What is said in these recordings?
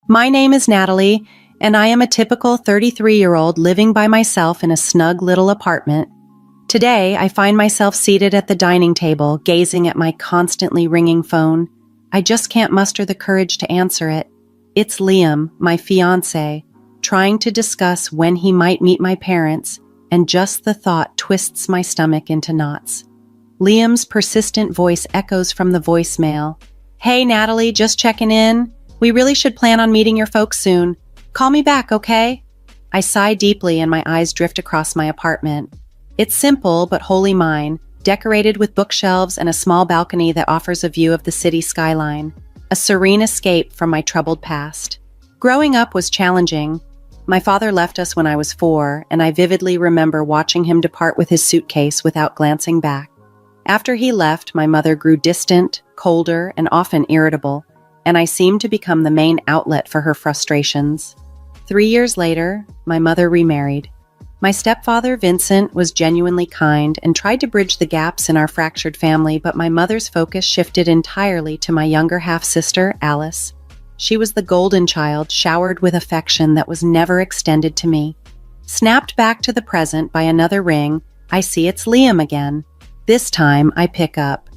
My name is Natalie, and I am a typical 33-year-old living by myself in a snug little apartment. Today, I find myself seated at the dining table, gazing at my constantly ringing phone. I just can't muster the courage to answer it. It's Liam, my fiancé, trying to discuss when he might meet my parents, and just the thought twists my stomach into knots. Liam's persistent voice echoes from the voicemail. "Hey, Natalie, just checking in. We really should plan on meeting your folks soon. Call me back, okay?" I sigh deeply and my eyes drift across my apartment. It's simple but wholly mine, decorated with bookshelves and a small balcony that offers a view of the city skyline, a serene escape from my troubled past. Growing up was challenging. My father left us when I was 4, and I vividly remember watching him depart with his suitcase without glancing back. After he left, my mother grew distant, colder, and often irritable, and I seemed to become the main outlet for her frustrations. 3 years later, my mother remarried. My stepfather, Vincent, was genuinely kind and tried to bridge the gaps in our fractured family, but my mother's focus shifted entirely to my younger half-sister, Alice. She was the golden child, showered with affection that was never extended to me. Snapped back to the present by another ring, I see it's Liam again. This time, I pick up.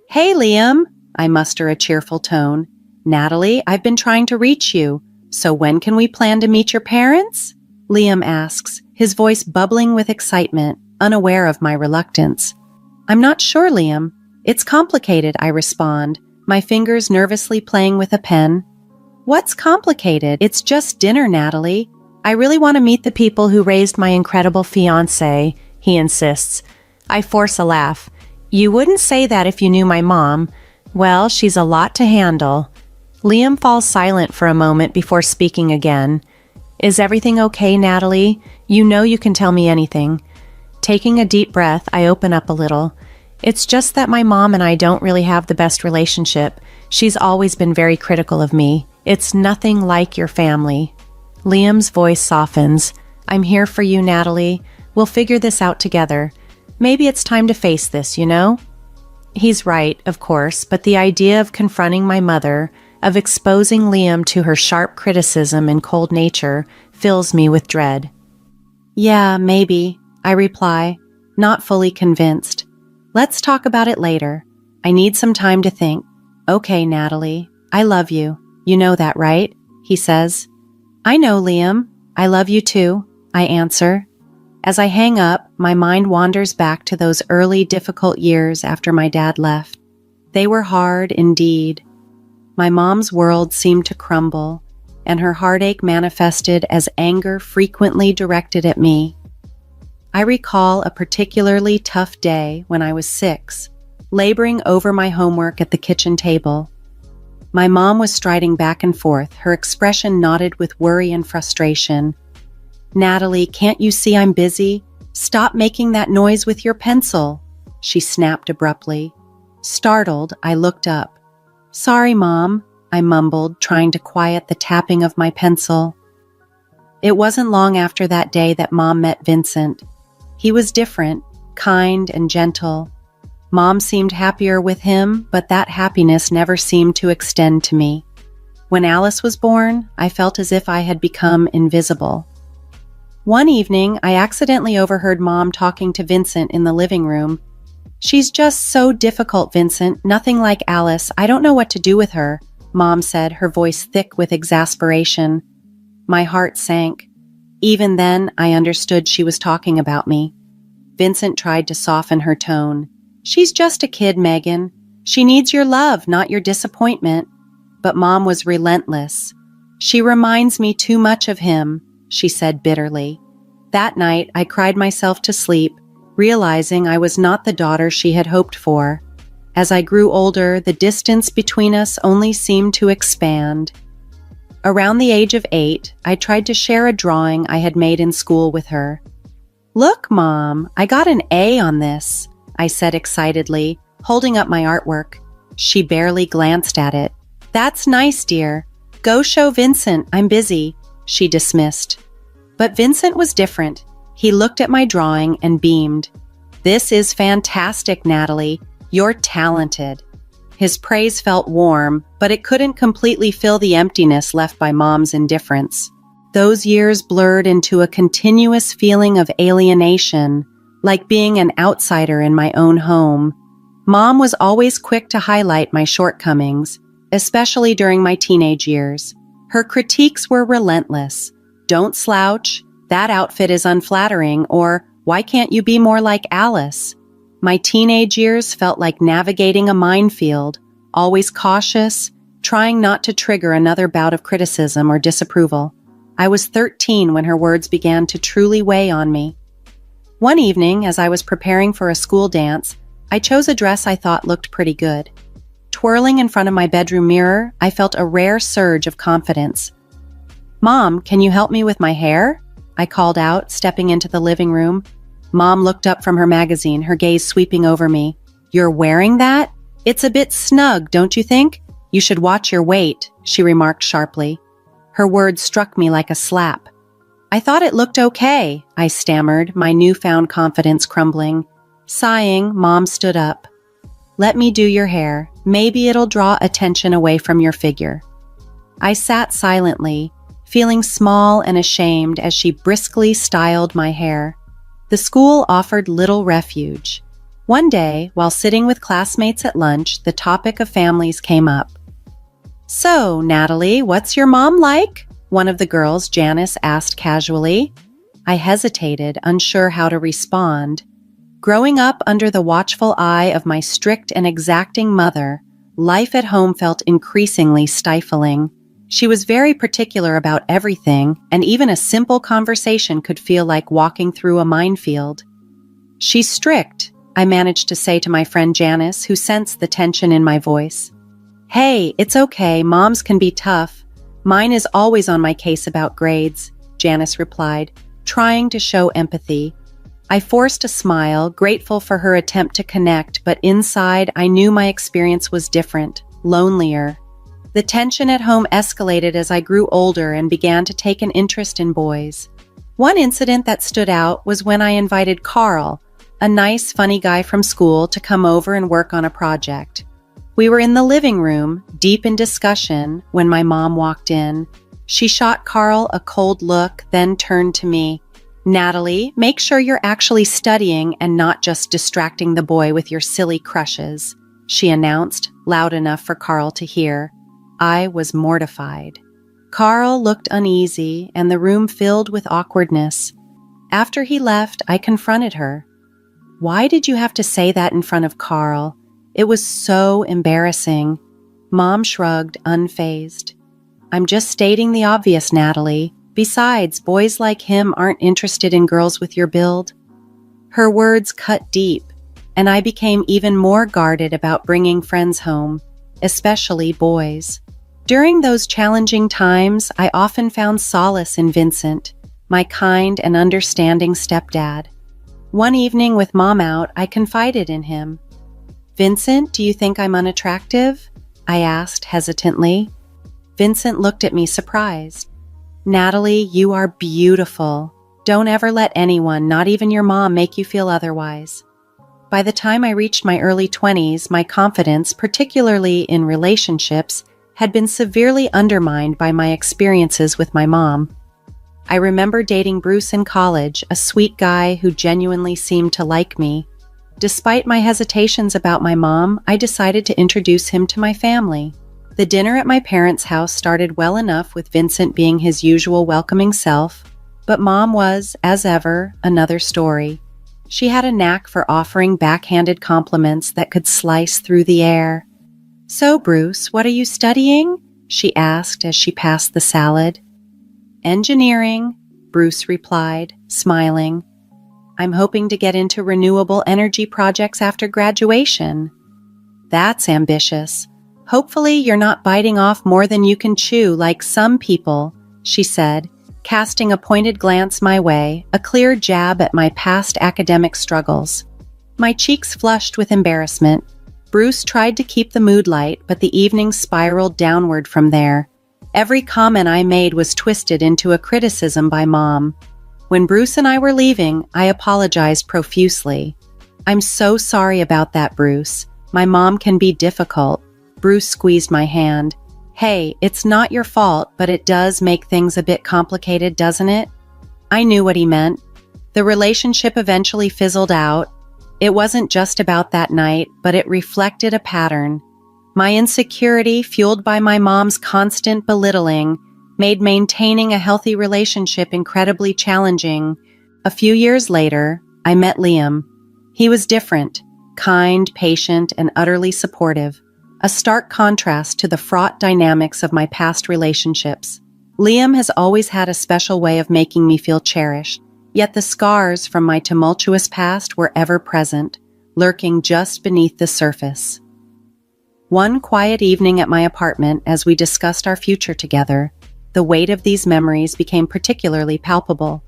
"Hey, Liam," I muster a cheerful tone. "Natalie, I've been trying to reach you. So when can we plan to meet your parents?" Liam asks, his voice bubbling with excitement, unaware of my reluctance. "I'm not sure, Liam. It's complicated," I respond, my fingers nervously playing with a pen. "What's complicated? It's just dinner, Natalie. I really want to meet the people who raised my incredible fiancé," he insists. I force a laugh. "You wouldn't say that if you knew my mom. Well, she's a lot to handle." Liam falls silent for a moment before speaking again. "Is everything okay, Natalie? You know you can tell me anything." Taking a deep breath, I open up a little. "It's just that my mom and I don't really have the best relationship. She's always been very critical of me. It's nothing like your family." Liam's voice softens. "I'm here for you, Natalie. We'll figure this out together. Maybe it's time to face this, you know?" He's right, of course, but the idea of confronting my mother, of exposing Liam to her sharp criticism and cold nature, fills me with dread. "Yeah, maybe," I reply, not fully convinced. "Let's talk about it later. I need some time to think." "Okay, Natalie, I love you. You know that, right?" he says. "I know, Liam. I love you too," I answer. As I hang up, my mind wanders back to those early, difficult years after my dad left. They were hard indeed. My mom's world seemed to crumble, and her heartache manifested as anger frequently directed at me. I recall a particularly tough day when I was 6, laboring over my homework at the kitchen table. My mom was striding back and forth, her expression knotted with worry and frustration. "Natalie, can't you see I'm busy? Stop making that noise with your pencil," she snapped abruptly. Startled, I looked up. "Sorry, Mom," I mumbled, trying to quiet the tapping of my pencil. It wasn't long after that day that Mom met Vincent. He was different, kind and gentle. Mom seemed happier with him, but that happiness never seemed to extend to me. When Alice was born, I felt as if I had become invisible. One evening, I accidentally overheard Mom talking to Vincent in the living room. "She's just so difficult, Vincent, nothing like Alice. I don't know what to do with her," Mom said, her voice thick with exasperation. My heart sank. Even then, I understood she was talking about me. Vincent tried to soften her tone. "She's just a kid, Megan. She needs your love, not your disappointment." But Mom was relentless. "She reminds me too much of him," she said bitterly. That night, I cried myself to sleep, realizing I was not the daughter she had hoped for. As I grew older, the distance between us only seemed to expand. Around the age of 8, I tried to share a drawing I had made in school with her. "Look, Mom, I got an A on this," I said excitedly, holding up my artwork. She barely glanced at it. "That's nice, dear. Go show Vincent, I'm busy," she dismissed. But Vincent was different. He looked at my drawing and beamed. "This is fantastic, Natalie. You're talented." His praise felt warm, but it couldn't completely fill the emptiness left by Mom's indifference. Those years blurred into a continuous feeling of alienation, like being an outsider in my own home. Mom was always quick to highlight my shortcomings, especially during my teenage years. Her critiques were relentless. "Don't slouch," "That outfit is unflattering," or "Why can't you be more like Alice?" My teenage years felt like navigating a minefield, always cautious, trying not to trigger another bout of criticism or disapproval. I was 13 when her words began to truly weigh on me. One evening, as I was preparing for a school dance, I chose a dress I thought looked pretty good. Twirling in front of my bedroom mirror, I felt a rare surge of confidence. "Mom, can you help me with my hair?" I called out, stepping into the living room. Mom looked up from her magazine, her gaze sweeping over me. "You're wearing that? It's a bit snug, don't you think? You should watch your weight," she remarked sharply. Her words struck me like a slap. "I thought it looked okay," I stammered, my newfound confidence crumbling. Sighing, Mom stood up. "Let me do your hair. Maybe it'll draw attention away from your figure." I sat silently, feeling small and ashamed as she briskly styled my hair. The school offered little refuge. One day, while sitting with classmates at lunch, the topic of families came up. "So, Natalie, what's your mom like?" one of the girls, Janice, asked casually. I hesitated, unsure how to respond. Growing up under the watchful eye of my strict and exacting mother, life at home felt increasingly stifling. She was very particular about everything, and even a simple conversation could feel like walking through a minefield. "She's strict," I managed to say to my friend Janice, who sensed the tension in my voice. "Hey, it's okay, moms can be tough. Mine is always on my case about grades," Janice replied, trying to show empathy. I forced a smile, grateful for her attempt to connect, but inside I knew my experience was different, lonelier. The tension at home escalated as I grew older and began to take an interest in boys. One incident that stood out was when I invited Carl, a nice, funny guy from school, to come over and work on a project. We were in the living room, deep in discussion, when my mom walked in. She shot Carl a cold look, then turned to me. "Natalie, make sure you're actually studying and not just distracting the boy with your silly crushes," she announced, loud enough for Carl to hear. I was mortified. Carl looked uneasy, and the room filled with awkwardness. After he left, I confronted her. "Why did you have to say that in front of Carl? It was so embarrassing." Mom shrugged, unfazed. "I'm just stating the obvious, Natalie. Besides, boys like him aren't interested in girls with your build." Her words cut deep, and I became even more guarded about bringing friends home, especially boys. During those challenging times, I often found solace in Vincent, my kind and understanding stepdad. One evening with Mom out, I confided in him. "Vincent, do you think I'm unattractive?" I asked hesitantly. Vincent looked at me surprised. "Natalie, you are beautiful. Don't ever let anyone, not even your mom, make you feel otherwise." By the time I reached my early 20s, my confidence, particularly in relationships, had been severely undermined by my experiences with my mom. I remember dating Bruce in college, a sweet guy who genuinely seemed to like me. Despite my hesitations about my mom, I decided to introduce him to my family. The dinner at my parents' house started well enough with Vincent being his usual welcoming self, but Mom was, as ever, another story. She had a knack for offering backhanded compliments that could slice through the air. "So, Bruce, what are you studying?" she asked as she passed the salad. "Engineering," Bruce replied, smiling. "I'm hoping to get into renewable energy projects after graduation." "That's ambitious. Hopefully you're not biting off more than you can chew like some people," she said, casting a pointed glance my way, a clear jab at my past academic struggles. My cheeks flushed with embarrassment. Bruce tried to keep the mood light, but the evening spiraled downward from there. Every comment I made was twisted into a criticism by Mom. When Bruce and I were leaving, I apologized profusely. "I'm so sorry about that, Bruce. My mom can be difficult," Bruce squeezed my hand. Hey, it's not your fault, but it does make things a bit complicated, doesn't it? I knew what he meant. The relationship eventually fizzled out. It wasn't just about that night, but it reflected a pattern. My insecurity, fueled by my mom's constant belittling, made maintaining a healthy relationship incredibly challenging. A few years later, I met Liam. He was different, kind, patient, and utterly supportive, a stark contrast to the fraught dynamics of my past relationships. Liam has always had a special way of making me feel cherished, yet the scars from my tumultuous past were ever present, lurking just beneath the surface. One quiet evening at my apartment, as we discussed our future together, the weight of these memories became particularly palpable.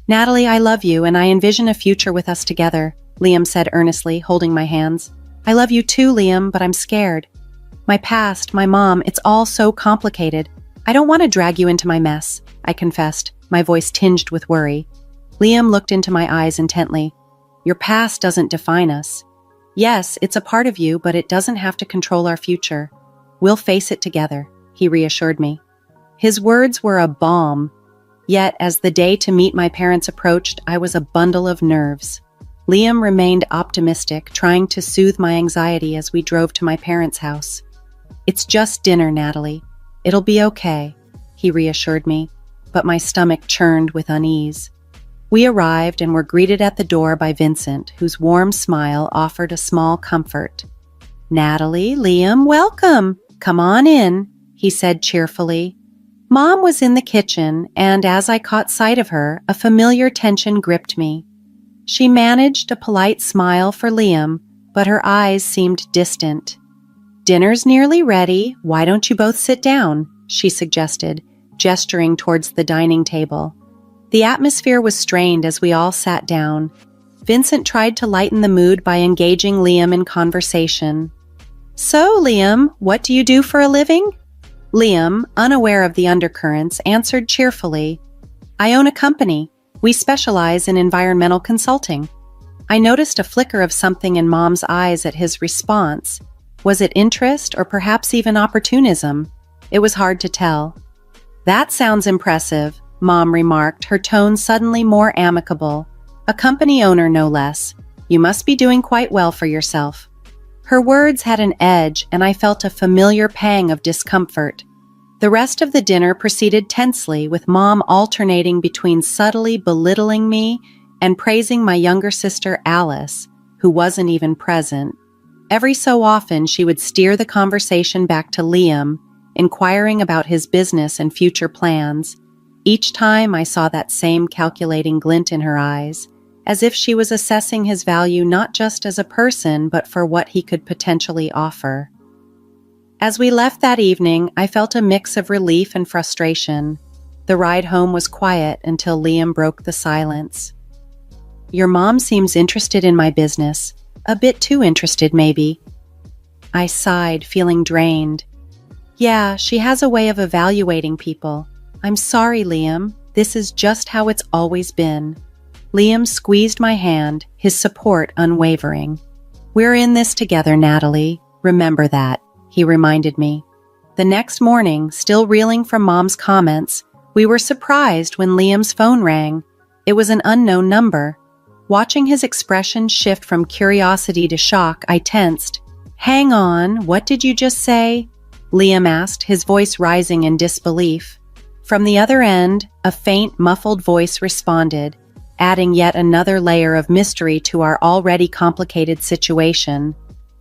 Natalie, I love you, and I envision a future with us together, Liam said earnestly, holding my hands. I love you too, Liam, but I'm scared. My past, my mom, it's all so complicated. I don't want to drag you into my mess, I confessed, my voice tinged with worry. Liam looked into my eyes intently. Your past doesn't define us. Yes, it's a part of you, but it doesn't have to control our future. We'll face it together, he reassured me. His words were a balm. Yet, as the day to meet my parents approached, I was a bundle of nerves. Liam remained optimistic, trying to soothe my anxiety as we drove to my parents' house. It's just dinner, Natalie. It'll be okay, he reassured me, but my stomach churned with unease. We arrived and were greeted at the door by Vincent, whose warm smile offered a small comfort. Natalie, Liam, welcome. Come on in, he said cheerfully. Mom was in the kitchen, and as I caught sight of her, a familiar tension gripped me. She managed a polite smile for Liam, but her eyes seemed distant. Dinner's nearly ready. Why don't you both sit down? She suggested, gesturing towards the dining table. The atmosphere was strained as we all sat down. Vincent tried to lighten the mood by engaging Liam in conversation. So, Liam, what do you do for a living? Liam, unaware of the undercurrents, answered cheerfully, I own a company. We specialize in environmental consulting. I noticed a flicker of something in Mom's eyes at his response. Was it interest or perhaps even opportunism? It was hard to tell. That sounds impressive, Mom remarked, her tone suddenly more amicable. A company owner, no less. You must be doing quite well for yourself. Her words had an edge, and I felt a familiar pang of discomfort. The rest of the dinner proceeded tensely, with Mom alternating between subtly belittling me and praising my younger sister Alice, who wasn't even present. Every so often, she would steer the conversation back to Liam, inquiring about his business and future plans. Each time I saw that same calculating glint in her eyes, as if she was assessing his value not just as a person, but for what he could potentially offer. As we left that evening, I felt a mix of relief and frustration. The ride home was quiet until Liam broke the silence. Your mom seems interested in my business. A bit too interested, maybe. I sighed, feeling drained. Yeah, she has a way of evaluating people. I'm sorry, Liam. This is just how it's always been. Liam squeezed my hand, his support unwavering. We're in this together, Natalie. Remember that, he reminded me. The next morning, still reeling from Mom's comments, we were surprised when Liam's phone rang. It was an unknown number. Watching his expression shift from curiosity to shock, I tensed. Hang on, what did you just say? Liam asked, his voice rising in disbelief. From the other end, a faint, muffled voice responded, adding yet another layer of mystery to our already complicated situation.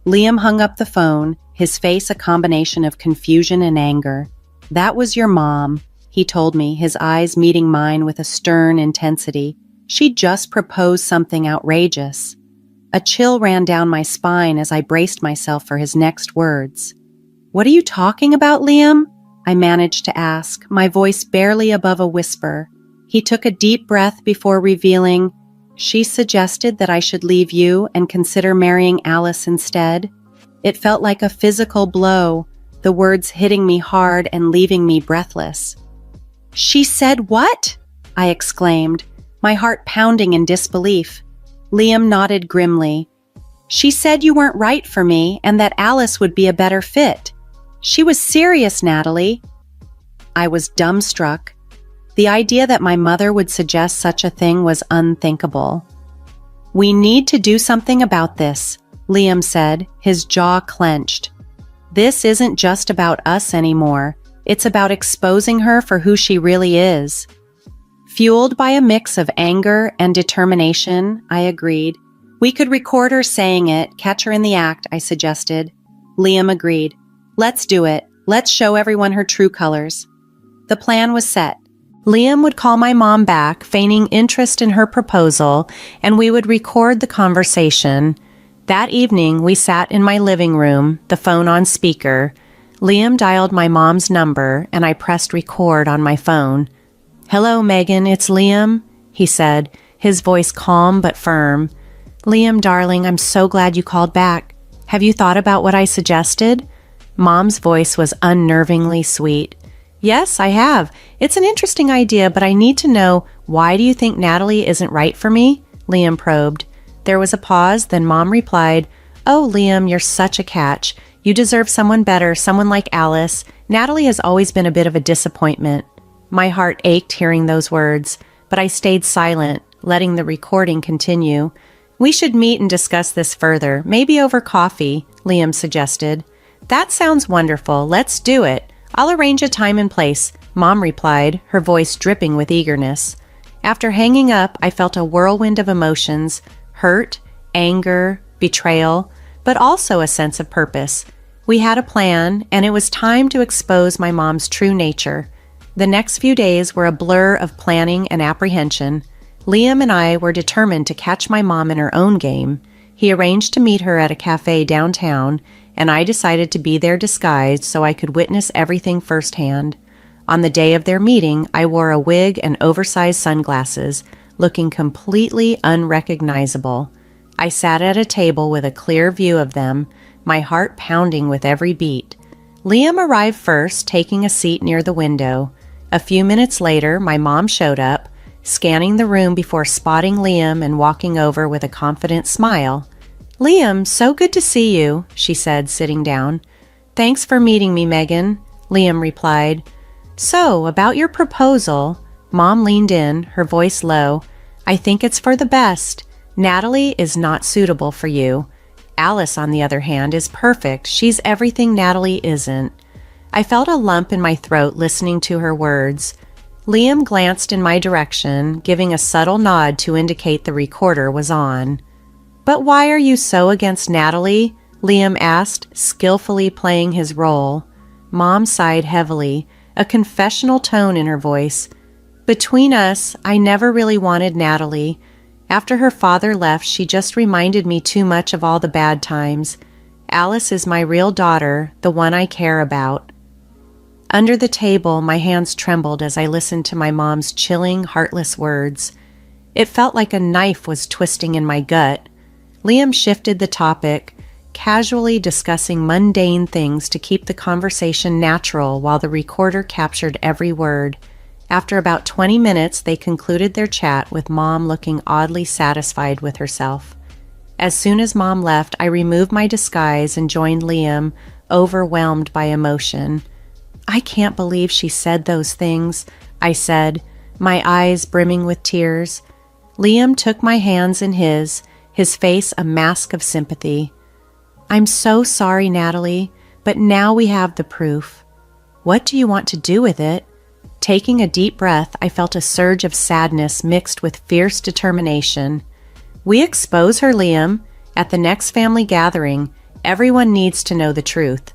Liam hung up the phone, his face a combination of confusion and anger. That was your mom, he told me, his eyes meeting mine with a stern intensity. She just proposed something outrageous. A chill ran down my spine as I braced myself for his next words. What are you talking about, Liam? I managed to ask, my voice barely above a whisper. He took a deep breath before revealing, she suggested that I should leave you and consider marrying Alice instead. It felt like a physical blow, the words hitting me hard and leaving me breathless. She said what? I exclaimed, my heart pounding in disbelief. Liam nodded grimly. She said you weren't right for me and that Alice would be a better fit. She was serious, Natalie. I was dumbstruck. The idea that my mother would suggest such a thing was unthinkable. We need to do something about this, Liam said, his jaw clenched. This isn't just about us anymore. It's about exposing her for who she really is. Fueled by a mix of anger and determination, I agreed. We could record her saying it, catch her in the act, I suggested. Liam agreed. Let's do it. Let's show everyone her true colors. The plan was set. Liam would call my mom back, feigning interest in her proposal, and we would record the conversation. That evening, we sat in my living room, the phone on speaker. Liam dialed my mom's number, and I pressed record on my phone. "Hello, Megan, it's Liam," he said, his voice calm but firm. "Liam, darling, I'm so glad you called back. Have you thought about what I suggested?" Mom's voice was unnervingly sweet. "Yes, I have. It's an interesting idea, but I need to know, why do you think Natalie isn't right for me?" Liam probed. There was a pause, then Mom replied, "Oh, Liam, you're such a catch. You deserve someone better, someone like Alice. Natalie has always been a bit of a disappointment." My heart ached hearing those words, but I stayed silent, letting the recording continue. "We should meet and discuss this further, maybe over coffee," Liam suggested. "That sounds wonderful. Let's do it. I'll arrange a time and place," Mom replied, her voice dripping with eagerness. After hanging up, I felt a whirlwind of emotions, hurt, anger, betrayal, but also a sense of purpose. We had a plan, and it was time to expose my mom's true nature. The next few days were a blur of planning and apprehension. Liam and I were determined to catch my mom in her own game. He arranged to meet her at a cafe downtown, and I decided to be there disguised so I could witness everything firsthand. On the day of their meeting, I wore a wig and oversized sunglasses, looking completely unrecognizable. I sat at a table with a clear view of them, my heart pounding with every beat. Liam arrived first, taking a seat near the window. A few minutes later, my mom showed up, scanning the room before spotting Liam and walking over with a confident smile. "Liam, so good to see you," she said, sitting down. "Thanks for meeting me, Megan," Liam replied. "So, about your proposal," Mom leaned in, her voice low. "I think it's for the best. Natalie is not suitable for you. Alice, on the other hand, is perfect. She's everything Natalie isn't." I felt a lump in my throat listening to her words. Liam glanced in my direction, giving a subtle nod to indicate the recorder was on. "But why are you so against Natalie?" Liam asked, skillfully playing his role. Mom sighed heavily, a confessional tone in her voice. "Between us, I never really wanted Natalie. After her father left, she just reminded me too much of all the bad times. Alice is my real daughter, the one I care about." Under the table, my hands trembled as I listened to my mom's chilling, heartless words. It felt like a knife was twisting in my gut. Liam shifted the topic, casually discussing mundane things to keep the conversation natural while the recorder captured every word. After about 20 minutes, they concluded their chat with Mom looking oddly satisfied with herself. As soon as Mom left, I removed my disguise and joined Liam, overwhelmed by emotion. "I can't believe she said those things," I said, my eyes brimming with tears. Liam took my hands in his face a mask of sympathy. "I'm so sorry, Natalie, but now we have the proof. What do you want to do with it?" Taking a deep breath, I felt a surge of sadness mixed with fierce determination. "We expose her, Liam. At the next family gathering, everyone needs to know the truth."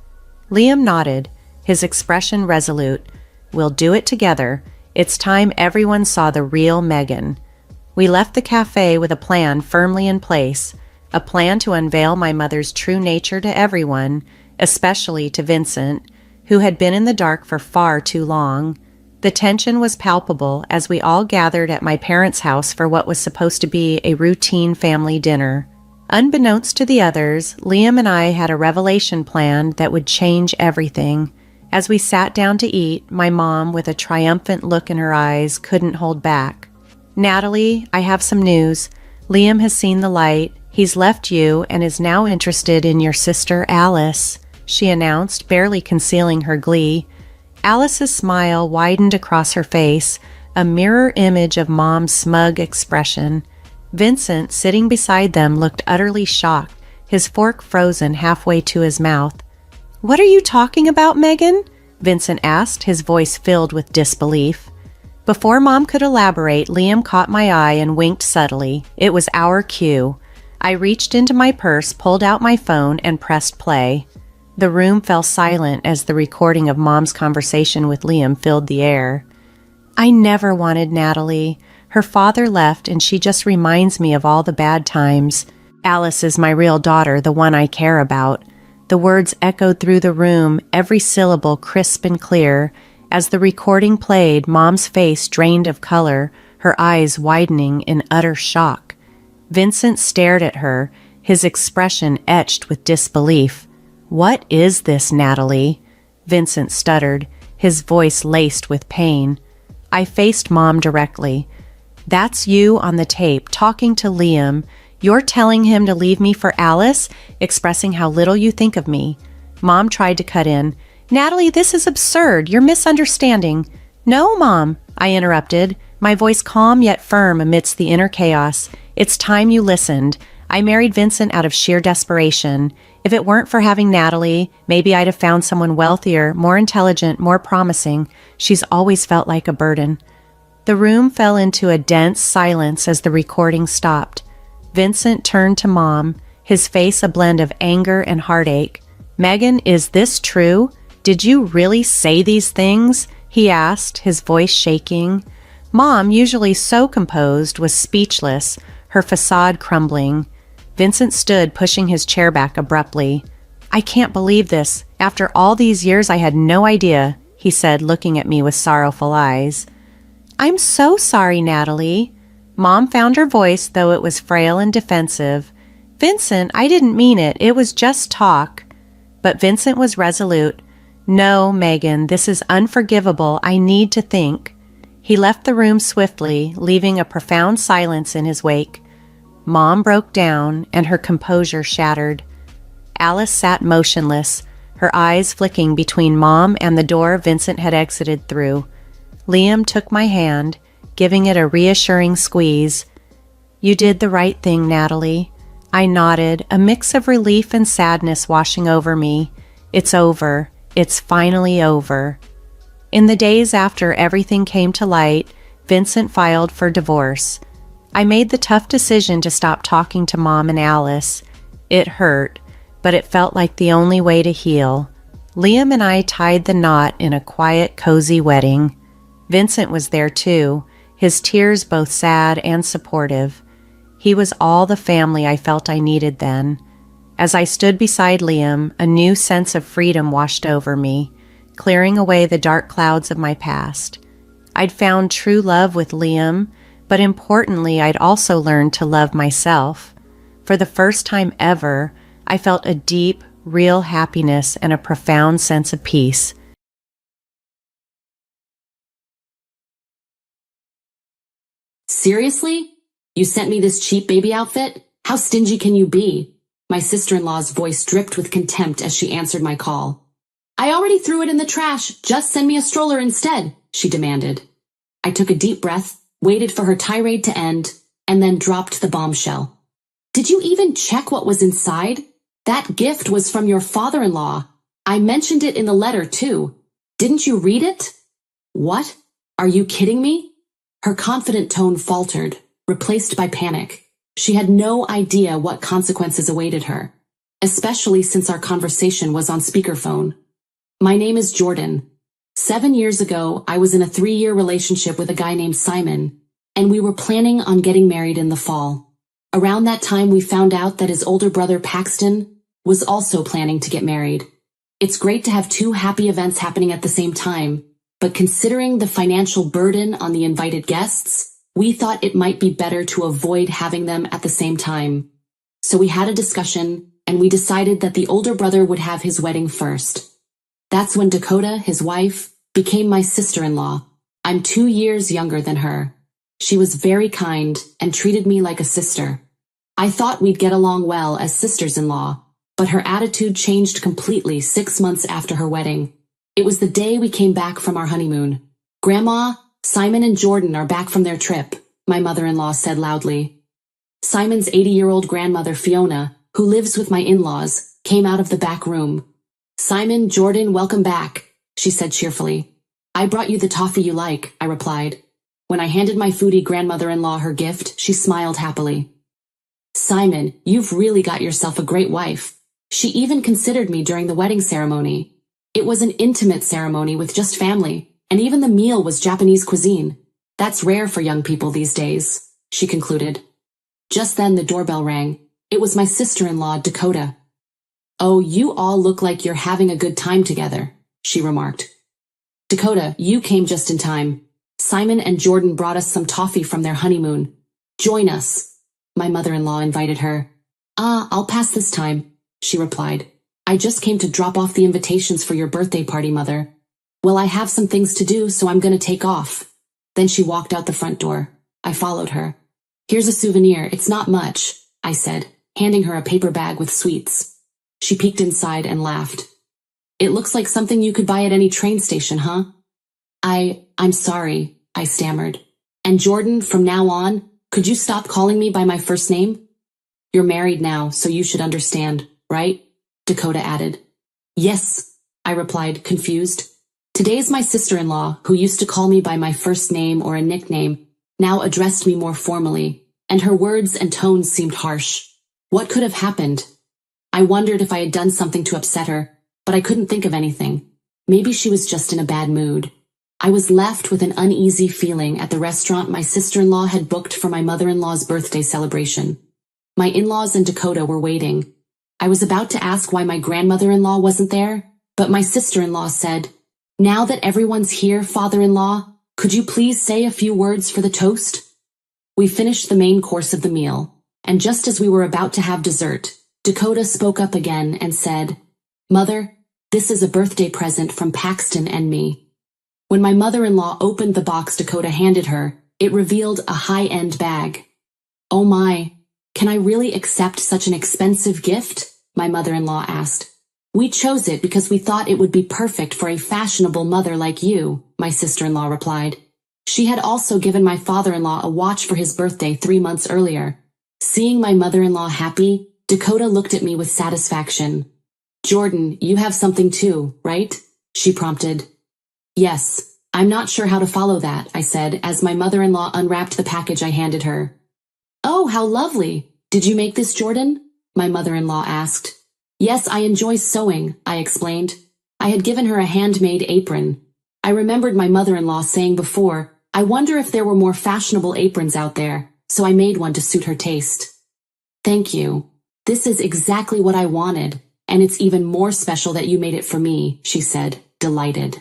Liam nodded, his expression resolute. "We'll do it together. It's time everyone saw the real Megan." We left the cafe with a plan firmly in place, a plan to unveil my mother's true nature to everyone, especially to Vincent, who had been in the dark for far too long. The tension was palpable as we all gathered at my parents' house for what was supposed to be a routine family dinner. Unbeknownst to the others, Liam and I had a revelation planned that would change everything. As we sat down to eat, my mom, with a triumphant look in her eyes, couldn't hold back. "Natalie, I have some news. Liam has seen the light. He's left you and is now interested in your sister Alice," she announced, barely concealing her glee. Alice's smile widened across her face, a mirror image of Mom's smug expression. Vincent, sitting beside them, looked utterly shocked, his fork frozen halfway to his mouth. "What are you talking about, Megan?" Vincent asked, his voice filled with disbelief. Before Mom could elaborate, Liam caught my eye and winked subtly. It was our cue. I reached into my purse, pulled out my phone, and pressed play. The room fell silent as the recording of Mom's conversation with Liam filled the air. "I never wanted Natalie. Her father left, and she just reminds me of all the bad times. Alice is my real daughter, the one I care about." The words echoed through the room, every syllable crisp and clear. As the recording played, Mom's face drained of color, her eyes widening in utter shock. Vincent stared at her, his expression etched with disbelief. "What is this, Natalie?" Vincent stuttered, his voice laced with pain. I faced Mom directly. "That's you on the tape, talking to Liam. You're telling him to leave me for Alice, expressing how little you think of me." Mom tried to cut in. "Natalie, this is absurd. You're misunderstanding." "No, Mom," I interrupted, my voice calm yet firm amidst the inner chaos. "It's time you listened. I married Vincent out of sheer desperation. If it weren't for having Natalie, maybe I'd have found someone wealthier, more intelligent, more promising. She's always felt like a burden." The room fell into a dense silence as the recording stopped. Vincent turned to Mom, his face a blend of anger and heartache. "Megan, is this true? Did you really say these things?" he asked, his voice shaking. Mom, usually so composed, was speechless, her facade crumbling. Vincent stood, pushing his chair back abruptly. "I can't believe this. After all these years, I had no idea," he said, looking at me with sorrowful eyes. "I'm so sorry, Natalie." Mom found her voice, though it was frail and defensive. "Vincent, I didn't mean it. It was just talk." But Vincent was resolute. "No, Megan, this is unforgivable. I need to think." He left the room swiftly, leaving a profound silence in his wake. Mom broke down, and her composure shattered. Alice sat motionless, her eyes flicking between Mom and the door Vincent had exited through. Liam took my hand, giving it a reassuring squeeze. "You did the right thing, Natalie." I nodded, a mix of relief and sadness washing over me. It's over. It's finally over. In the days after everything came to light, Vincent filed for divorce. I made the tough decision to stop talking to Mom and Alice. It hurt, but it felt like the only way to heal. Liam and I tied the knot in a quiet, cozy wedding. Vincent was there too, his tears both sad and supportive. He was all the family I felt I needed then. As I stood beside Liam, a new sense of freedom washed over me, clearing away the dark clouds of my past. I'd found true love with Liam, but importantly, I'd also learned to love myself. For the first time ever, I felt a deep, real happiness and a profound sense of peace. "Seriously? You sent me this cheap baby outfit? How stingy can you be?" My sister-in-law's voice dripped with contempt as she answered my call. "I already threw it in the trash. Just send me a stroller instead," she demanded. I took a deep breath, waited for her tirade to end, and then dropped the bombshell. "Did you even check what was inside? That gift was from your father-in-law. I mentioned it in the letter, too. Didn't you read it?" "What? Are you kidding me?" Her confident tone faltered, replaced by panic. She had no idea what consequences awaited her, especially since our conversation was on speakerphone. "My name is Jordan. 7 years ago, I was in a 3-year relationship with a guy named Simon, and we were planning on getting married in the fall. Around that time, we found out that his older brother, Paxton, was also planning to get married. It's great to have 2 happy events happening at the same time, but considering the financial burden on the invited guests, we thought it might be better to avoid having them at the same time. So we had a discussion, and we decided that the older brother would have his wedding first. That's when Dakota, his wife, became my sister-in-law. I'm 2 years younger than her. She was very kind and treated me like a sister. I thought we'd get along well as sisters-in-law, but her attitude changed completely 6 months after her wedding. It was the day we came back from our honeymoon. "Grandma, Simon and Jordan are back from their trip," my mother-in-law said loudly. Simon's 80-year-old grandmother Fiona, who lives with my in-laws, came out of the back room. "Simon, Jordan, welcome back," she said cheerfully. "I brought you the toffee you like," I replied. When I handed my foodie grandmother-in-law her gift, she smiled happily. "Simon, you've really got yourself a great wife. She even considered me during the wedding ceremony. It was an intimate ceremony with just family, and even the meal was Japanese cuisine. That's rare for young people these days," she concluded. Just then the doorbell rang. It was my sister-in-law, Dakota. "Oh, you all look like you're having a good time together," she remarked. "Dakota, you came just in time. Simon and Jordan brought us some toffee from their honeymoon. Join us," my mother-in-law invited her. "I'll pass this time," she replied. "I just came to drop off the invitations for your birthday party, Mother. Well, I have some things to do, so I'm gonna take off." Then she walked out the front door. I followed her. "Here's a souvenir, it's not much," I said, handing her a paper bag with sweets. She peeked inside and laughed. "It looks like something you could buy at any train station, huh?" I'm sorry," I stammered. "And Jordan, from now on, could you stop calling me by my first name?" "You're married now, so you should understand, right?" Dakota added. "Yes," I replied, confused. Today's my sister-in-law, who used to call me by my first name or a nickname, now addressed me more formally, and her words and tones seemed harsh. What could have happened? I wondered if I had done something to upset her, but I couldn't think of anything. Maybe she was just in a bad mood. I was left with an uneasy feeling at the restaurant my sister-in-law had booked for my mother-in-law's birthday celebration. My in-laws and Dakota were waiting. I was about to ask why my grandmother-in-law wasn't there, but my sister-in-law said, "Now that everyone's here, father-in-law, could you please say a few words for the toast?" We finished the main course of the meal, and just as we were about to have dessert, Dakota spoke up again and said, "Mother, this is a birthday present from Paxton and me." When my mother-in-law opened the box Dakota handed her, it revealed a high-end bag. "Oh my, can I really accept such an expensive gift?" my mother-in-law asked. "We chose it because we thought it would be perfect for a fashionable mother like you," my sister-in-law replied. She had also given my father-in-law a watch for his birthday 3 months earlier. Seeing my mother-in-law happy, Dakota looked at me with satisfaction. "Jordan, you have something too, right?" she prompted. "Yes, I'm not sure how to follow that," I said as my mother-in-law unwrapped the package I handed her. "Oh, how lovely! Did you make this, Jordan?" my mother-in-law asked. "Yes, I enjoy sewing," I explained. I had given her a handmade apron. I remembered my mother-in-law saying before, "I wonder if there were more fashionable aprons out there," so I made one to suit her taste. "Thank you. This is exactly what I wanted, and it's even more special that you made it for me," she said, delighted.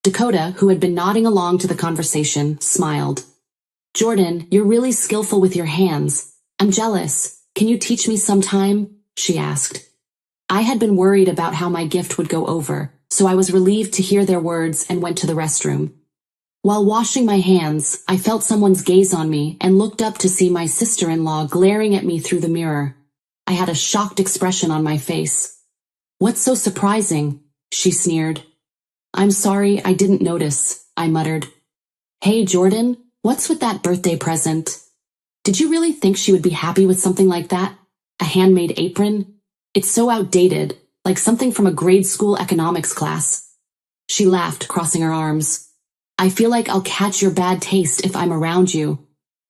Dakota, who had been nodding along to the conversation, smiled. "Jordan, you're really skillful with your hands. I'm jealous. Can you teach me sometime?" she asked. I had been worried about how my gift would go over, so I was relieved to hear their words and went to the restroom. While washing my hands, I felt someone's gaze on me and looked up to see my sister-in-law glaring at me through the mirror. I had a shocked expression on my face. "What's so surprising?" she sneered. "I'm sorry, I didn't notice," I muttered. "Hey, Jordan, what's with that birthday present? Did you really think she would be happy with something like that? A handmade apron? It's so outdated, like something from a grade school economics class." She laughed, crossing her arms. "I feel like I'll catch your bad taste if I'm around you."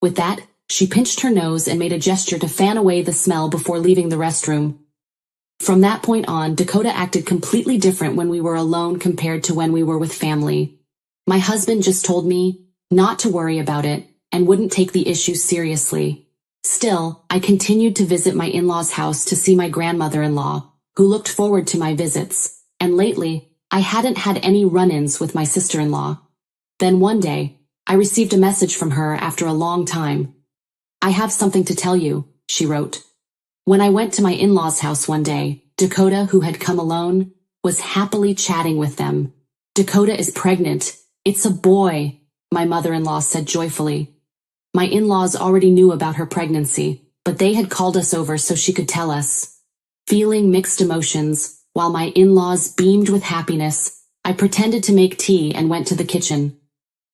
With that, she pinched her nose and made a gesture to fan away the smell before leaving the restroom. From that point on, Dakota acted completely different when we were alone compared to when we were with family. My husband just told me not to worry about it and wouldn't take the issue seriously. Still, I continued to visit my in-laws' house to see my grandmother-in-law, who looked forward to my visits, and lately, I hadn't had any run-ins with my sister-in-law. Then one day, I received a message from her after a long time. "I have something to tell you," she wrote. When I went to my in-laws' house one day, Dakota, who had come alone, was happily chatting with them. "Dakota is pregnant. It's a boy," my mother-in-law said joyfully. My in-laws already knew about her pregnancy, but they had called us over so she could tell us. Feeling mixed emotions, while my in-laws beamed with happiness, I pretended to make tea and went to the kitchen.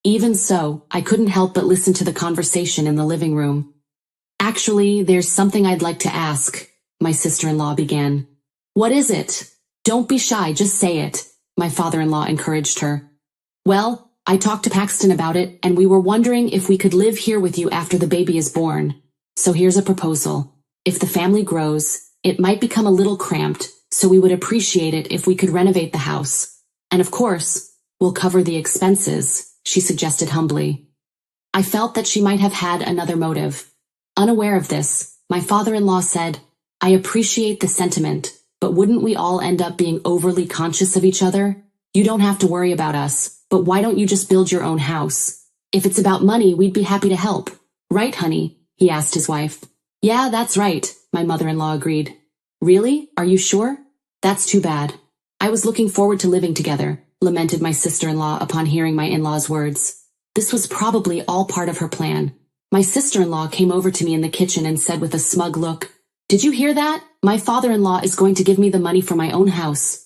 Even so, I couldn't help but listen to the conversation in the living room. "Actually, there's something I'd like to ask," my sister-in-law began. "What is it? Don't be shy, just say it," my father-in-law encouraged her. "Well, I talked to Paxton about it, and we were wondering if we could live here with you after the baby is born. So here's a proposal. If the family grows, it might become a little cramped, so we would appreciate it if we could renovate the house. And of course, we'll cover the expenses," she suggested humbly. I felt that she might have had another motive. Unaware of this, my father-in-law said, "I appreciate the sentiment, but wouldn't we all end up being overly conscious of each other? You don't have to worry about us, but why don't you just build your own house? If it's about money, we'd be happy to help. Right, honey?" he asked his wife. "Yeah, that's right," my mother-in-law agreed. "Really? Are you sure? That's too bad. I was looking forward to living together," lamented my sister-in-law upon hearing my in-law's words. This was probably all part of her plan. My sister-in-law came over to me in the kitchen and said with a smug look, "Did you hear that? My father-in-law is going to give me the money for my own house."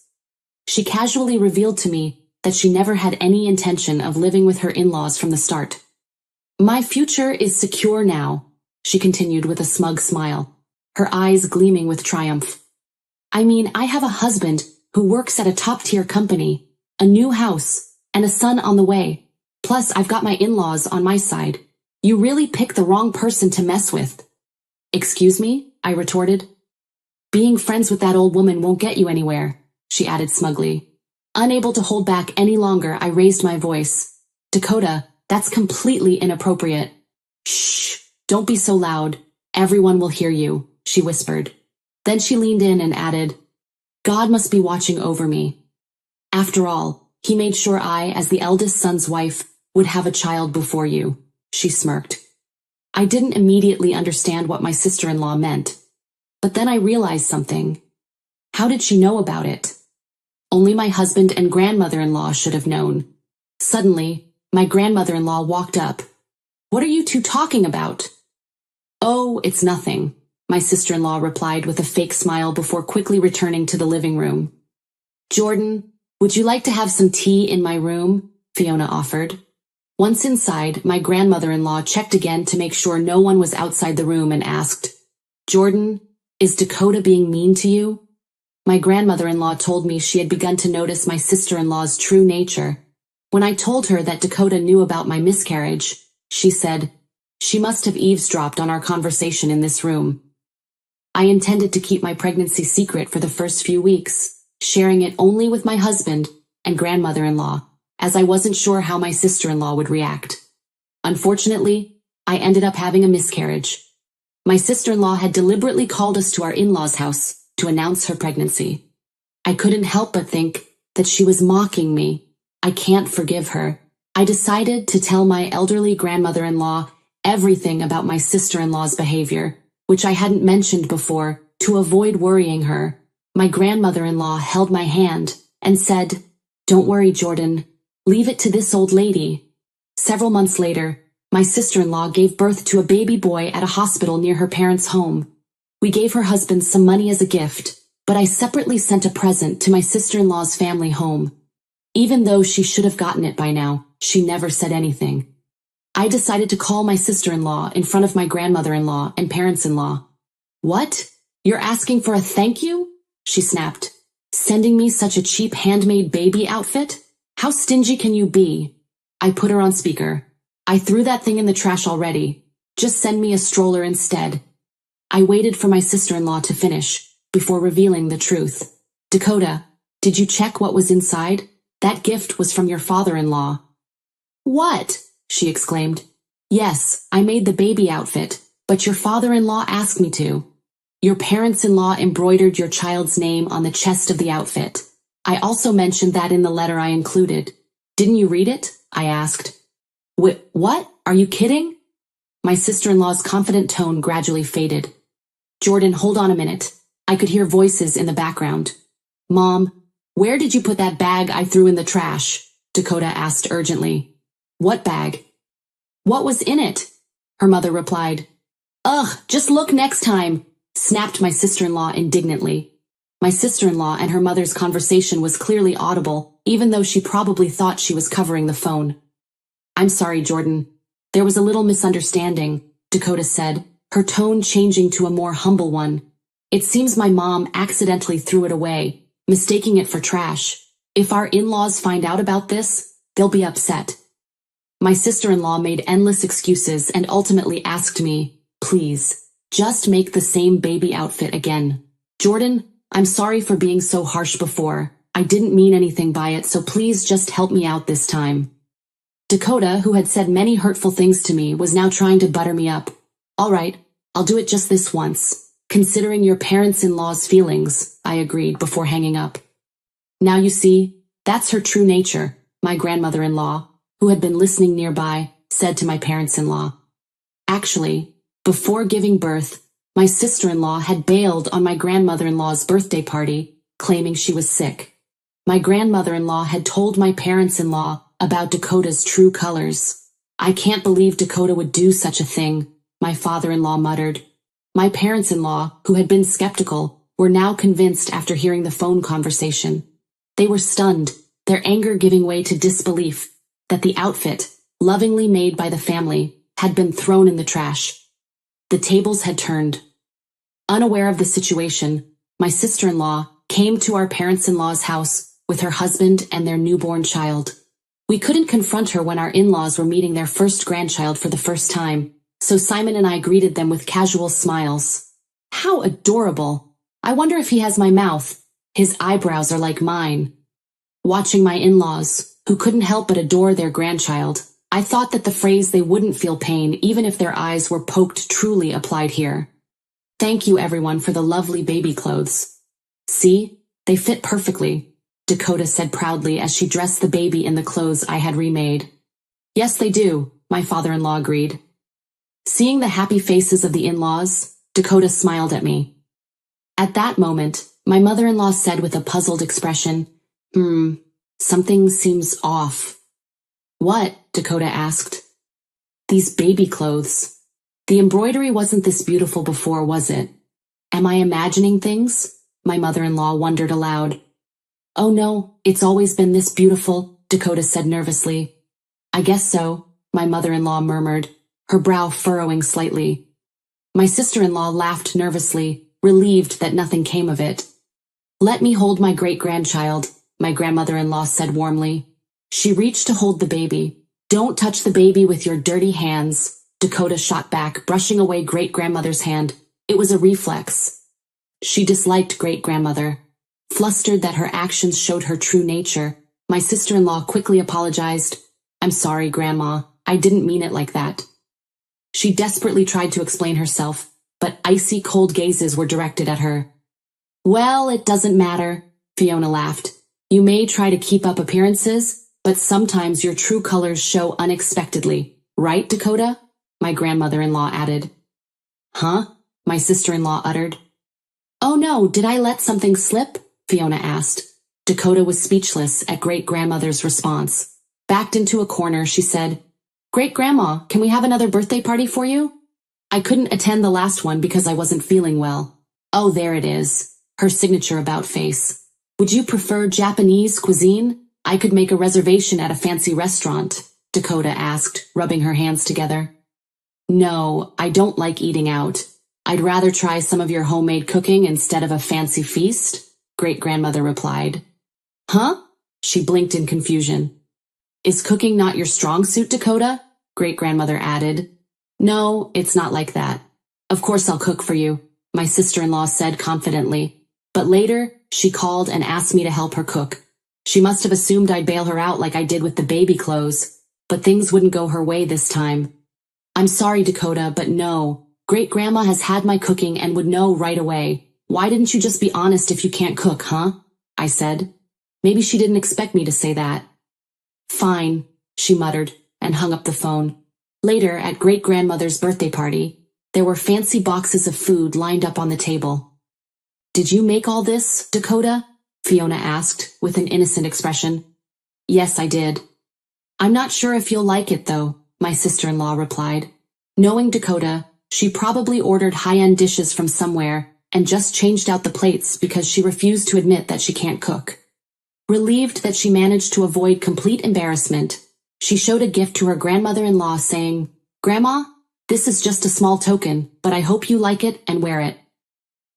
She casually revealed to me that she never had any intention of living with her in-laws from the start. "My future is secure now," she continued with a smug smile, her eyes gleaming with triumph. "I mean, I have a husband who works at a top-tier company, a new house, and a son on the way. Plus, I've got my in-laws on my side. You really picked the wrong person to mess with." "Excuse me?" I retorted. "Being friends with that old woman won't get you anywhere," she added smugly. Unable to hold back any longer, I raised my voice. "Dakota, that's completely inappropriate." "Shh, don't be so loud. Everyone will hear you," she whispered. Then she leaned in and added, "God must be watching over me. After all, he made sure I, as the eldest son's wife, would have a child before you," she smirked. I didn't immediately understand what my sister-in-law meant. But then I realized something. How did she know about it? Only my husband and grandmother-in-law should have known. Suddenly, my grandmother-in-law walked up. "What are you two talking about?" "Oh, it's nothing," my sister-in-law replied with a fake smile before quickly returning to the living room. "Jordan, would you like to have some tea in my room?" Fiona offered. Once inside, my grandmother-in-law checked again to make sure no one was outside the room and asked, "Jordan, is Dakota being mean to you?" My grandmother-in-law told me she had begun to notice my sister-in-law's true nature. When I told her that Dakota knew about my miscarriage, she said, "She must have eavesdropped on our conversation in this room." I intended to keep my pregnancy secret for the first few weeks, sharing it only with my husband and grandmother-in-law, as I wasn't sure how my sister-in-law would react. Unfortunately, I ended up having a miscarriage. My sister-in-law had deliberately called us to our in-laws' house to announce her pregnancy. I couldn't help but think that she was mocking me. I can't forgive her. I decided to tell my elderly grandmother-in-law everything about my sister-in-law's behavior, which I hadn't mentioned before, to avoid worrying her. My grandmother-in-law held my hand and said, "Don't worry, Jordan. Leave it to this old lady." Several months later, my sister-in-law gave birth to a baby boy at a hospital near her parents' home. We gave her husband some money as a gift, but I separately sent a present to my sister-in-law's family home. Even though she should have gotten it by now, she never said anything. I decided to call my sister-in-law in front of my grandmother-in-law and parents-in-law. "What? You're asking for a thank you?" she snapped. "Sending me such a cheap handmade baby outfit? How stingy can you be?" I put her on speaker. "I threw that thing in the trash already. Just send me a stroller instead." I waited for my sister-in-law to finish, before revealing the truth. "Dakota, did you check what was inside? That gift was from your father-in-law." "What?" she exclaimed. "Yes, I made the baby outfit, but your father-in-law asked me to. Your parents-in-law embroidered your child's name on the chest of the outfit. I also mentioned that in the letter I included. Didn't you read it?" I asked. What? Are you kidding?" My sister-in-law's confident tone gradually faded. "Jordan, hold on a minute." I could hear voices in the background. "Mom, where did you put that bag I threw in the trash?" Dakota asked urgently. "What bag?" "What was in it?" her mother replied. "Ugh, just look next time," snapped my sister-in-law indignantly. My sister-in-law and her mother's conversation was clearly audible, even though she probably thought she was covering the phone. "I'm sorry, Jordan. There was a little misunderstanding," Dakota said, her tone changing to a more humble one. "It seems my mom accidentally threw it away, mistaking it for trash. If our in-laws find out about this, they'll be upset." My sister-in-law made endless excuses and ultimately asked me, "Please, just make the same baby outfit again. Jordan, I'm sorry for being so harsh before. I didn't mean anything by it, so please just help me out this time." Dakota, who had said many hurtful things to me, was now trying to butter me up. "All right, I'll do it just this once. Considering your parents-in-law's feelings," I agreed before hanging up. "Now you see, that's her true nature," my grandmother-in-law, who had been listening nearby, said to my parents-in-law. Actually, before giving birth, my sister-in-law had bailed on my grandmother-in-law's birthday party, claiming she was sick. My grandmother-in-law had told my parents-in-law about Dakota's true colors. "I can't believe Dakota would do such a thing," my father-in-law muttered. My parents-in-law, who had been skeptical, were now convinced after hearing the phone conversation. They were stunned, their anger giving way to disbelief that the outfit, lovingly made by the family, had been thrown in the trash. The tables had turned. Unaware of the situation, my sister-in-law came to our parents-in-law's house with her husband and their newborn child. We couldn't confront her when our in-laws were meeting their first grandchild for the first time, so Simon and I greeted them with casual smiles. "How adorable! I wonder if he has my mouth. His eyebrows are like mine." Watching my in-laws, who couldn't help but adore their grandchild, I thought that the phrase "they wouldn't feel pain even if their eyes were poked" truly applied here. "Thank you everyone for the lovely baby clothes. See, they fit perfectly," Dakota said proudly as she dressed the baby in the clothes I had remade. "Yes, they do," my father-in-law agreed. Seeing the happy faces of the in-laws, Dakota smiled at me. At that moment, my mother-in-law said with a puzzled expression, "Something seems off." "What?" Dakota asked. "These baby clothes. The embroidery wasn't this beautiful before, was it? Am I imagining things?" my mother-in-law wondered aloud. "Oh no, it's always been this beautiful," Dakota said nervously. "I guess so," my mother-in-law murmured, her brow furrowing slightly. My sister-in-law laughed nervously, relieved that nothing came of it. "Let me hold my great-grandchild," my grandmother-in-law said warmly. She reached to hold the baby. "Don't touch the baby with your dirty hands," Dakota shot back, brushing away great-grandmother's hand. It was a reflex. She disliked great-grandmother. Flustered that her actions showed her true nature, my sister-in-law quickly apologized. "I'm sorry, Grandma. I didn't mean it like that." She desperately tried to explain herself, but icy cold gazes were directed at her. "Well, it doesn't matter," Fiona laughed. "You may try to keep up appearances, but sometimes your true colors show unexpectedly. Right, Dakota?" my grandmother-in-law added. "Huh?" my sister-in-law uttered. "Oh no, did I let something slip?" Fiona asked. Dakota was speechless at great-grandmother's response. Backed into a corner, she said, "Great-grandma, can we have another birthday party for you? I couldn't attend the last one because I wasn't feeling well." "Oh, there it is," her signature about face. "Would you prefer Japanese cuisine? I could make a reservation at a fancy restaurant," Dakota asked, rubbing her hands together. "No, I don't like eating out. I'd rather try some of your homemade cooking instead of a fancy feast," great-grandmother replied. "Huh?" She blinked in confusion. "Is cooking not your strong suit, Dakota?" great-grandmother added. "No, it's not like that. Of course I'll cook for you," my sister-in-law said confidently. But later, she called and asked me to help her cook. She must have assumed I'd bail her out like I did with the baby clothes, but things wouldn't go her way this time. "I'm sorry, Dakota, but no. Great-grandma has had my cooking and would know right away. Why didn't you just be honest if you can't cook, huh?" I said. Maybe she didn't expect me to say that. "Fine," she muttered, and hung up the phone. Later, at great-grandmother's birthday party, there were fancy boxes of food lined up on the table. "Did you make all this, Dakota?" Fiona asked, with an innocent expression. "Yes, I did." "I'm not sure if you'll like it, though," my sister-in-law replied. Knowing Dakota, she probably ordered high-end dishes from somewhere, and just changed out the plates because she refused to admit that she can't cook. Relieved that she managed to avoid complete embarrassment, she showed a gift to her grandmother-in-law saying, "Grandma, this is just a small token, but I hope you like it and wear it."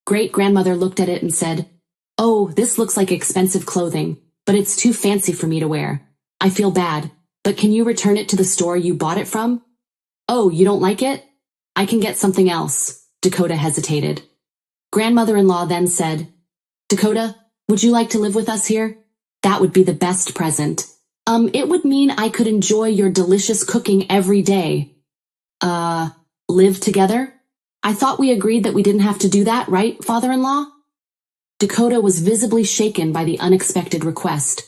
Great-grandmother looked at it and said, "Oh, this looks like expensive clothing, but it's too fancy for me to wear. I feel bad, but can you return it to the store you bought it from?" "Oh, you don't like it? I can get something else." Dakota hesitated. Grandmother-in-law then said, "Dakota, would you like to live with us here? That would be the best present. It would mean I could enjoy your delicious cooking every day." Live together? I thought we agreed that we didn't have to do that, right, father-in-law?" Dakota was visibly shaken by the unexpected request.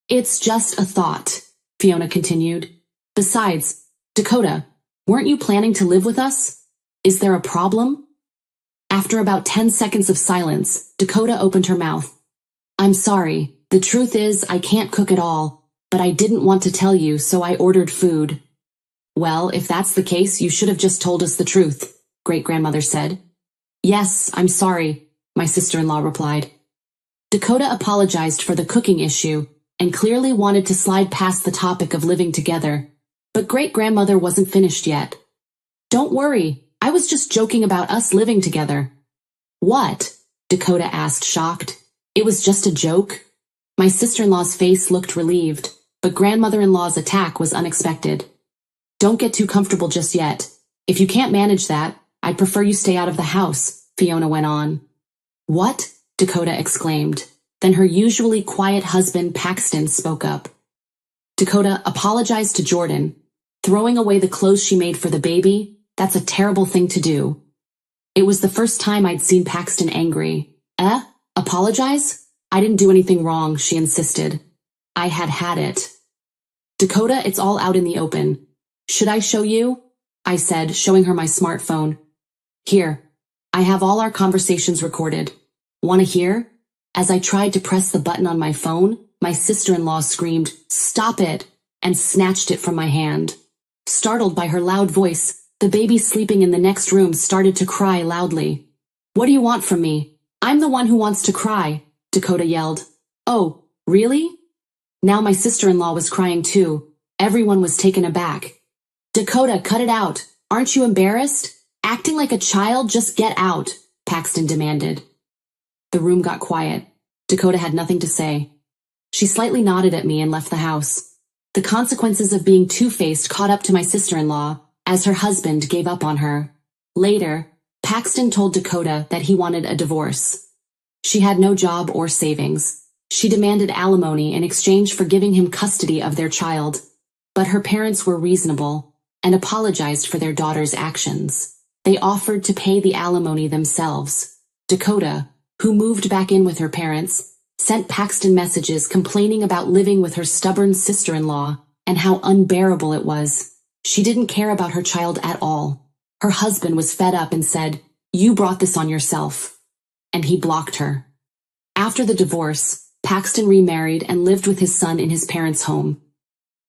"It's just a thought," Fiona continued. "Besides, Dakota, weren't you planning to live with us? Is there a problem?" After about 10 seconds of silence, Dakota opened her mouth. "I'm sorry. The truth is I can't cook at all, but I didn't want to tell you, so I ordered food." "Well, if that's the case, you should have just told us the truth," great-grandmother said. "Yes, I'm sorry," my sister-in-law replied. Dakota apologized for the cooking issue and clearly wanted to slide past the topic of living together, but great-grandmother wasn't finished yet. "Don't worry, I was just joking about us living together." "What?" Dakota asked, shocked. "It was just a joke?" My sister-in-law's face looked relieved, but grandmother-in-law's attack was unexpected. "Don't get too comfortable just yet. If you can't manage that, I'd prefer you stay out of the house," Fiona went on. "What?" Dakota exclaimed. Then her usually quiet husband, Paxton, spoke up. Dakota apologized to Jordan. "Throwing away the clothes she made for the baby, that's a terrible thing to do." It was the first time I'd seen Paxton angry. Apologize? I didn't do anything wrong, she insisted. I had it. "Dakota, it's all out in the open. Should I show you?" I said, showing her my smartphone. "Here. I have all our conversations recorded. Want to hear?" As I tried to press the button on my phone, my sister-in-law screamed, "Stop it!" and snatched it from my hand. Startled by her loud voice, the baby sleeping in the next room started to cry loudly. "What do you want from me? I'm the one who wants to cry," Dakota yelled. "Oh, really?" Now my sister-in-law was crying too. Everyone was taken aback. "Dakota, cut it out. Aren't you embarrassed? Acting like a child, just get out," Paxton demanded. The room got quiet. Dakota had nothing to say. She slightly nodded at me and left the house. The consequences of being two-faced caught up to my sister-in-law, as her husband gave up on her. Later, Paxton told Dakota that he wanted a divorce. She had no job or savings. She demanded alimony in exchange for giving him custody of their child. But her parents were reasonable and apologized for their daughter's actions. They offered to pay the alimony themselves. Dakota, who moved back in with her parents, sent Paxton messages complaining about living with her stubborn sister-in-law and how unbearable it was. She didn't care about her child at all. Her husband was fed up and said, "You brought this on yourself." And he blocked her. After the divorce, Paxton remarried and lived with his son in his parents' home.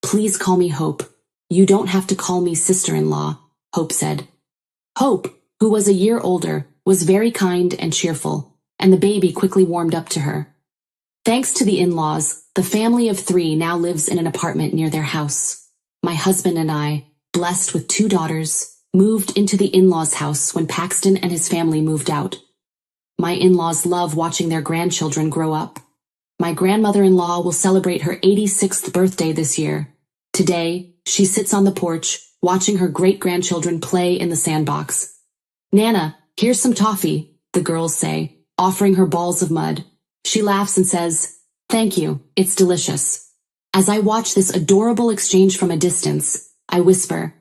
"Please call me Hope. You don't have to call me sister-in-law," Hope said. Hope, who was a year older, was very kind and cheerful, and the baby quickly warmed up to her. Thanks to the in-laws, the family of 3 now lives in an apartment near their house. My husband and I, blessed with 2 daughters, moved into the in-laws' house when Paxton and his family moved out. My in-laws love watching their grandchildren grow up. My grandmother-in-law will celebrate her 86th birthday this year. Today, she sits on the porch, watching her great-grandchildren play in the sandbox. "Nana, here's some toffee," the girls say, offering her balls of mud. She laughs and says, "Thank you, it's delicious." As I watch this adorable exchange from a distance, I whisper,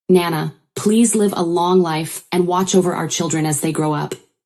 "Nana, please live a long life and watch over our children as they grow up."